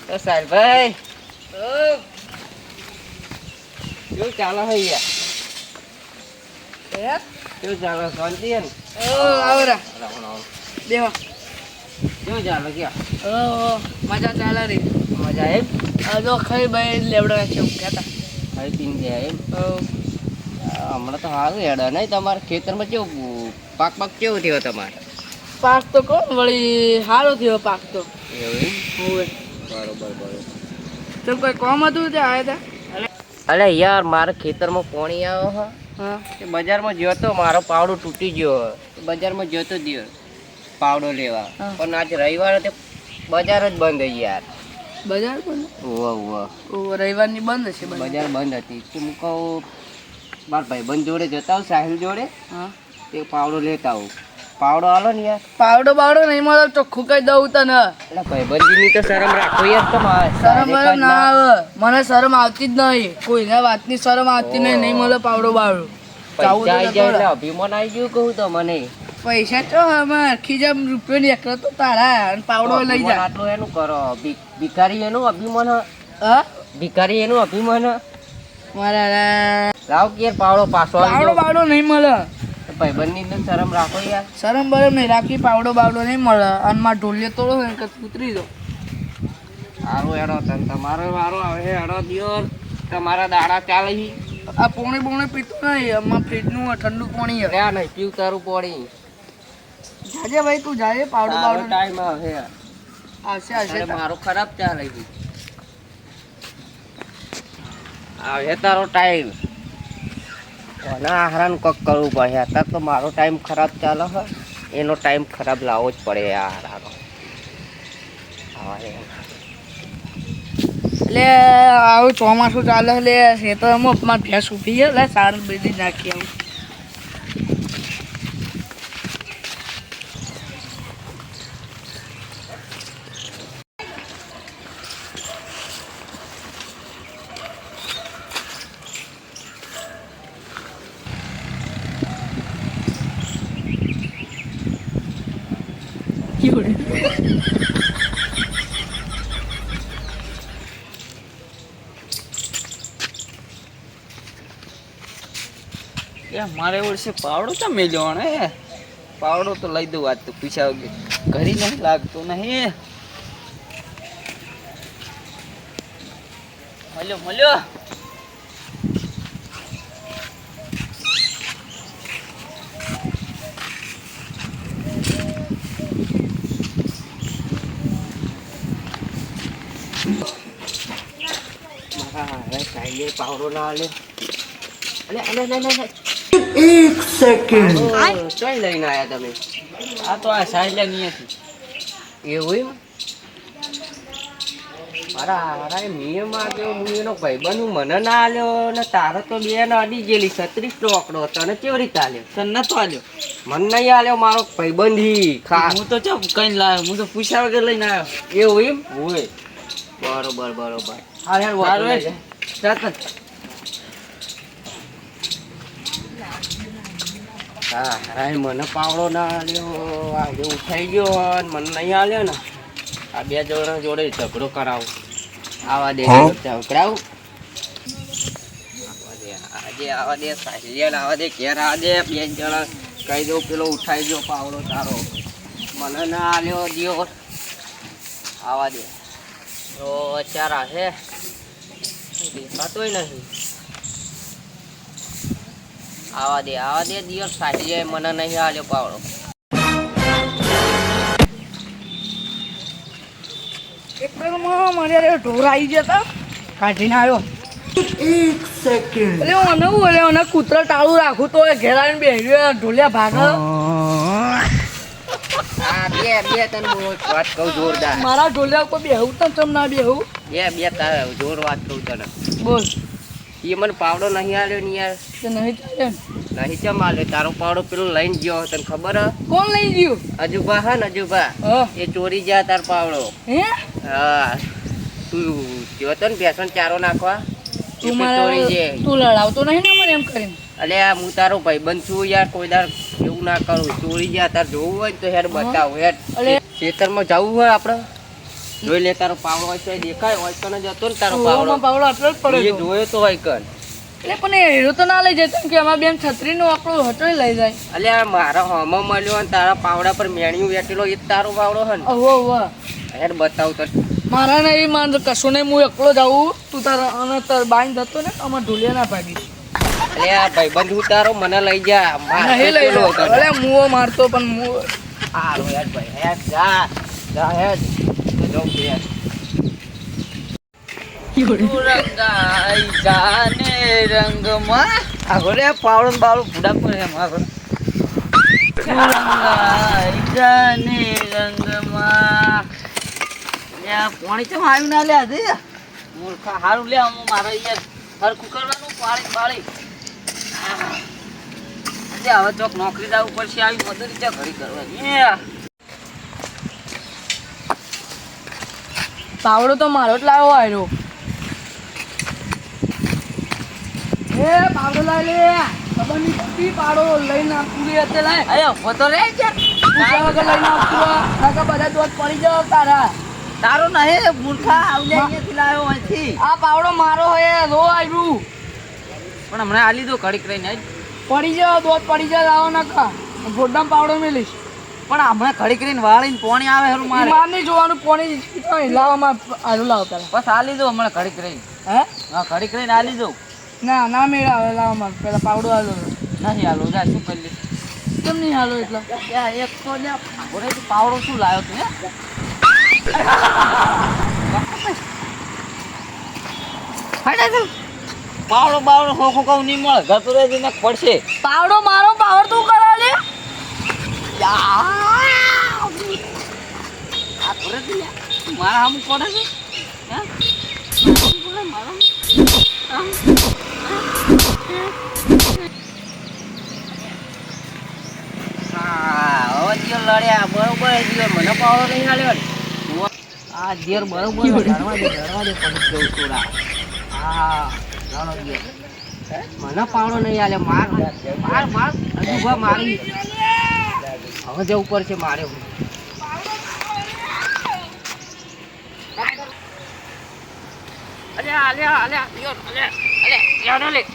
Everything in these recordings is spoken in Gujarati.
તો સાહેબભાઈ કેવું ચાલે છે યાર? કેવું ચાલે? શાંતિ છે ને? આવરા દેવા કેવું ચાલે ક્યાં? મજા ચાલે રે. મજા એમ? જો ખાઈ ભાઈ લેવડો છે એવું કહેતા. ખાઈ પીને ગયા એમ? હમણાં તો સારું હેડા નહીં તમારે ખેતરમાં કેવું પાક કેવું થયો તમારે? પાક તો કોણ વળી સારો થયો પાક તો. એવું એમ? હોય બરોબર. તો કોઈ કોમ હતું તે આવ્યા હતા? અરે યાર મારે ખેતરમાં પાણી આવ્યો હે. હા એ બજારમાં ગયો તો મારો પાવડો તૂટી ગયો હે. બજારમાં ગયો તો પાવડો લેવા હા. પણ આજ રવિવારે તે બજાર જ બંધ હતી યાર. બજાર બંધ? રવિવારની બંધ હશે બજાર બંધ હતી તો હું કહું મારા ભાઈબંધ જોડે જતા આવું સાહિલ જોડે હા તે પાવડો લેતા આવું. પાવડો આલો ને યાર. પાવડો નહીં મળે ચોખ્ખું કહી દઉં તને. એટલે ભાઈબંધીની તો શરમ રાખો યાર તમારે. શરમ ના આવે મને શરમ આવતી જ નહીં. કોઈને વાતની શરમ આવતી નહીં મળે પાવડો બાવડો. પૈસા આવી જાય એટલે અભિમાન આવી ગયું કહું તો મને. પૈસા તો આમાં આખી જેમ રૂપિયો ની એકલો તો તારા અને પાવડો લઈ જા. આટલું એનું કરો ભિખારી એનું અભિમાન હે. હા ભિખારી એનું અભિમાન હે. મારા લાવ કે યાર પાવડો પાછો આવી ગયો. પાવડો નહીં મળે. ભાઈબંધની તો શરમ રાખો યાર. શરમ બરમ નહીં રાખી પાવડો નહીં મળે અને મારા ઢોલિયો તોડો ને કે ઉતરી દો. સારું હેડો તને તમારો વારો આવે હેડો દિયોર. તમારા દાડા ચાલે છે. આ પોણી પીતો નહીં આમાં ફ્રીજનું ઠંડુ પાણી હે. રહ્યા નહીં પીવું તારું પાણી. જાજે ભાઈ તું જાજે પાવડો ટાઈમ આવે આવશે મારો ખરાબ ચાલે છે. આવે તારો ટાઈમ ના હારાન કોક કરવું પડે. અત્યારે તો મારો ટાઈમ ખરાબ ચાલે છે એનો ટાઈમ ખરાબ લાવવો જ પડે યાર. એટલે આવું ચોમાસું ચાલે એટલે ખેતરમાં મારે ભેંસ ઊભી છે એટલે સારું બેદી નાખી આવું. મારે વર્ષે પાવડો ચા મેલ્યો ને પાવડો તો લઈ દઉં આજ તો પૂછ્યા વગર ઘરી નહીં લાગતો નહીં. મળ્યો પાવડો ના લે. એક સેકન્ડ ચોઈ લઈને આયા તમે? આ તો આ સાયલા અહીંયાથી. એવું એમ? મારા નિયમમાં કે હું એનો ભાઈબંધ મને ના આલ્યો ને તારે તો બે ને અડી ગયેલી 36 નો આંકડો. તને કેવી રીતે આલ્યો? તને નતો આલ્યો? મને નહીં આલ્યો મારો ભાઈબંધી ખાસ. હું તો ચા કઈ લાવ્યો હું તો પૂછ્યા વગર લઈને આવ્યો. એવું એમ? હોય બરોબર. હા યાર હા મને પાવડો ના આલ્યો. આજે ઉઠાઈ ગયો અને મને નહીં આલ્યો ને આ બે જણા જોડે ઝઘડો કરાવું. આવા દે ઝઘડાવું. આવા દે સાહિલિયાને આવા દે ઘેર આવા દે. બે જણા કહી દો પેલો ઉઠાઈ ગયો પાવડો તારો મને ના આલ્યો દિયો. આવા દે તો ચારા છે દેખાતોય નથી. આવા દે દિયો સાહિલિયા મને નહીં આલ્યો પાવડો. મારે ઢોર આવી જતા કાઢીને આવ્યો. એક સેકન્ડ એટલે કૂતરા ટાળું રાખું તો ઘેર આવીને બેહ્યો ઢોલિયા ભાગ. બે તને વાત કહું જોરદાર. મારા ઢોલિયા ઉપર બેહું તો ચમ ના બેહું? બે તારે જોર વાત કહું તને. બોલ. એ મને પાવડો નહીં આલ્યો ને યાર. તો નહીં ચાલે નહીં ચમ આલ્યો. તારો પાવડો પેલો લઈને ગયો તને ખબર હે? કોણ લઈ ગયું? અજુબા હા ને અજુબા એ ચોરી ગયા તાર પાવડો. હે હા તું ગયો તો ને ભેંસોને ચારો નાખવા તું ચોરી છે. તું લડાવતો નહીં ને મને એમ કરીને? અલે હું તારો ભાઈબંધ છું યાર. કોઈ દાર એવું ના કરું. ચોરી ગયા તાર જોવું હોય તો હેડ બતાવું હેડ. ખેતરમાં જવું હોય આપણે જોઈ લે તારો પાવડો હોય છે દેખાય હોય કને જતો ને તારો ઓવામાં પાવડો પાવડો આટલો જ પડે એ જોયો તો હોય કન એટલે પણ એ હીરો તો ના લઈ જાય કેમ કે અમારા બેન છત્રીનો આકડો હટોય લઈ જાય અલ્યા મારા હોમો મળ્યો ને તારા પાવડા પર મેણ્યું વેટેલો એ જ તારો પાવડો હે ને ઓહો ઓહો હેડ બતાવ તો મારા ને એ માન કશું નહીં હું એકલો જાઉં તું તારા અને તાર બાઈન જતો ને અમાર ઢોલિયા ના ભાગી અલ્યા ભાઈબંધ હું તારો મને લઈ જા નહીં લઈ લો અરે મુઓ મારતો પણ મુઓ હારું હેડ ભાઈ હેડ જા હેડ જો યાર રંગાઈ જાને રંગમાં આગળ પાવડો ને બાવડો ભૂડા પર એમ આગળ રંગાઈ જાને રંગમાં પાણી ચમ આવ્યું ના લે આજે મૂર્ખા હારું લે હું મારા યાર હરખું કરવાનું પાણી બાળી હવે ચોક નોકરી જવું પડશે આવી મજૂરી ચા ઘડી કરવાની પાવડો તો મારો જ લાવ્યો આવ્યો એ પાવડો લાવી લે ખબર નહીં પડતી પાવડો લઈને પૂરી હતી લાય અરે ફોટો રે પૂછ્યા વગર લઈને આવતું કાકા બધા દોત પડી જાવ તારા તારો નહીં મૂર્ખા આવલે અહીંયાથી લાવ્યો અહીંથી આ પાવડો મારો હોય રો આવ્યું પણ હમણાં આ લીધો ઘડીક રહીને જ પડી જાવ દોત પડી જાવ આવો નાખા ગોડામાં પાવડો મેલીશ પણ હમણાં ઘડીક રહીને વાળીને પોણી આવે હરું મારે માર નહીં જોવાનું પાણી લાવવામાં આરું લાવ પેલા બસ આ લીધો હમણાં ઘડીક રહીને હે હા ઘડીક રહીને આ લીધો ના ના મેળ આવે લાવવામાં પેલા પાવડો આલો નહીં હાલો જા શું કરી લે કેમ નહીં હાલો એટલા એક તો લે ઘોડે પાવડો શું લાવ્યો તું હે પાવડો બાવડો ખોખો કહું નહીં મળે ઘર તો રહી જઈને પડશે પાવડો મારો પાવર તું કરા લે આ ઘરે જ લે મારા આમ પડે છે હે લડ્યા બરોબર મને પાવડો નહીં હાલ્યો આ ઘેર બરોબર ધરવા દે પડી ગયું થોડા હા જાણો દે મને પાવડો નહીં આલે માર માર માર હજુ ભા મારી હવે જવું પડશે મારે અલ્યા અલ્યા અલ્યા યો અલ્યા અલ્યા લે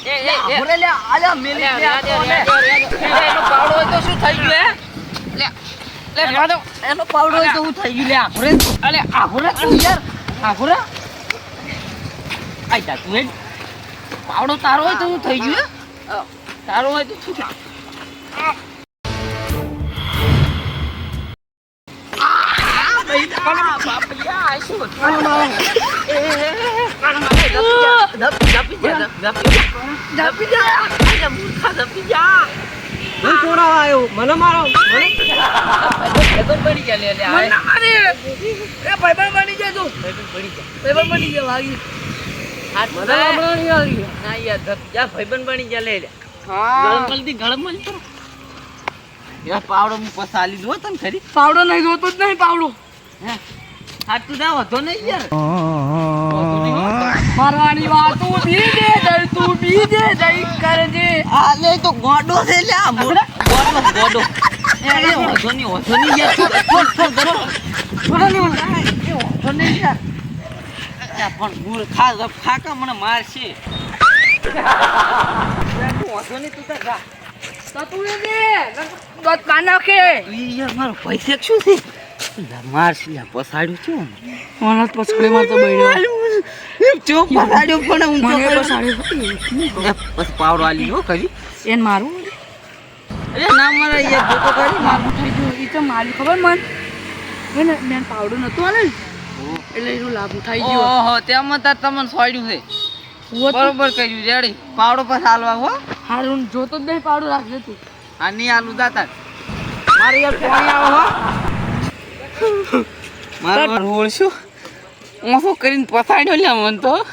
એ ઘરે લે આલ્યા મેલી દે એનો પાવડો હોય તો શું થઈ ગયું હે લે રાડો એનો પાવડો હોય તો હું થઈ ગયું લે આખરે અલે આઘુરે તું યાર આઘુરે આઈ જા તું હે પાવડો તારો હોય તો હું થઈ ગયું તારો હોય તો શું મને મારો બની ગયા લે ભાઈબંધ બની જાય તું ભાઈબંધ બની જાય વાગી ના યાર જા ભાઈબંધ બની ગયા લે ગળમ મળી યાર પાવડો હું પસા લીધો તને ખરી પાવડો નહીં જોતો જ નહીં પાવડો હે હાથ તું ના વધો નહીં યાર મારવાની વાત તું બી દે જઈ કરજે આ લે તો ગોડો છે લે આ ગોડો એ વધો નહીં યાર થોડો નહીં પણ મૂળ ખાકા મને મારશે વધો નહીં તું તાર જા તો તું એ દે દોત કાન નાખે યાર મારો પૈસા શું છે મારશે લે પસાડ્યું છું મને પછાડી માં તો બૈડ્યો ચોક પસાડ્યો પણ હું મને તો પછાડ્યો બસ પાવડો આલી હો કરી એને મારું અરે ના મારા યાર જોતો કરી મારું થઈ ગયું એ તો મારી ખબર મન હે ને મેં પાવડો નતો આલે એટલે એનું લાભ થઈ ગયો ઓહો તેમાં તાર તમને સોડ્યું છે બરોબર કર્યું રેડી પાવડો પર હાલવા હો હારું જોતો જ નહીં પાવડો રાખજે તું આ નહીં હાલું દાતા મારે યાર પાણી આવો હો મારો રોળ શું ઓફો કરીને પસાડ્યો લે મન તો